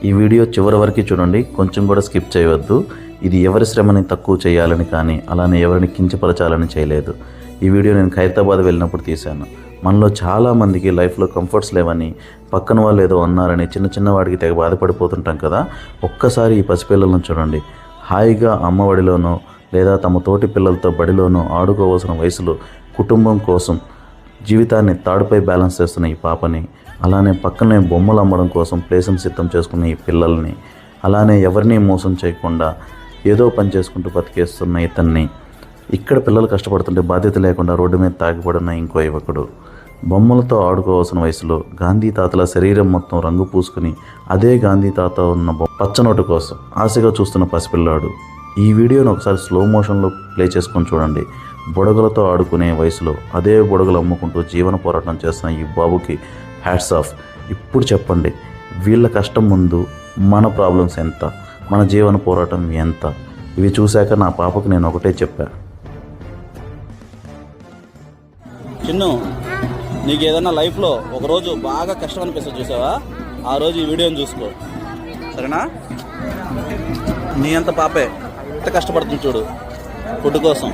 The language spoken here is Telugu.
ఈ వీడియో చివరి వరకు చూడండి, కొంచెం కూడా స్కిప్ చేయవద్దు. ఇది ఎవరి శ్రమని తక్కువ చేయాలని కానీ అలానే ఎవరిని కించపరచాలని చేయలేదు. ఈ వీడియో నేను ఖైరతాబాద్ వెళ్ళినప్పుడు తీశాను. మనలో చాలామందికి లైఫ్లో కంఫర్ట్స్ లేవని, పక్కన వాళ్ళు ఏదో అన్నారని చిన్న వాడికి తెగ బాధపడిపోతుంటాం కదా. ఒక్కసారి ఈ పసిపిల్లలను చూడండి. హాయిగా అమ్మఒడిలోనో లేదా తమ తోటి పిల్లలతో బడిలోనో ఆడుకోవాల్సిన వయసులో కుటుంబం కోసం జీవితాన్ని తాడుపై బ్యాలెన్స్ చేస్తున్న ఈ పాపని, అలానే పక్కనే బొమ్మలు అమ్మడం కోసం ప్లేస్ని సిద్ధం చేసుకున్న ఈ పిల్లల్ని, అలానే ఎవరినీ మోసం చేయకుండా ఏదో పని చేసుకుంటూ బతికేస్తున్న ఇతన్ని, ఇక్కడ పిల్లలు కష్టపడుతుంటే బాధ్యత లేకుండా రోడ్డు మీద తాగిపడిన ఇంకో యువకుడు, బొమ్మలతో ఆడుకోవాల్సిన వయసులో గాంధీ తాతల శరీరం మొత్తం రంగు పూసుకుని అదే గాంధీ తాత ఉన్న పచ్చనోటు కోసం ఆశగా చూస్తున్న పసిపిల్లాడు. ఈ వీడియోని ఒకసారి స్లో మోషన్లో ప్లే చేసుకొని చూడండి. బుడగలతో ఆడుకునే వయసులో అదే బుడగలు అమ్ముకుంటూ జీవన పోరాటం చేస్తున్న ఈ బాబుకి హ్యాట్స్ ఆఫ్. ఇప్పుడు చెప్పండి, వీళ్ళ కష్టం ముందు మన ప్రాబ్లమ్స్ ఎంత, మన జీవన పోరాటం ఎంత? ఇవి చూశాక నా పాపకు నేను ఒకటే చెప్పా, చిన్ను, నీకు ఏదైనా లైఫ్లో ఒకరోజు బాగా కష్టం అనిపిస్తుంది చూసావా, ఆ రోజు ఈ వీడియోని చూసుకో, సరేనా? నీ అంత పాపే ఎంత కష్టపడుతుంది చూడు ఫుడ్ కోసం.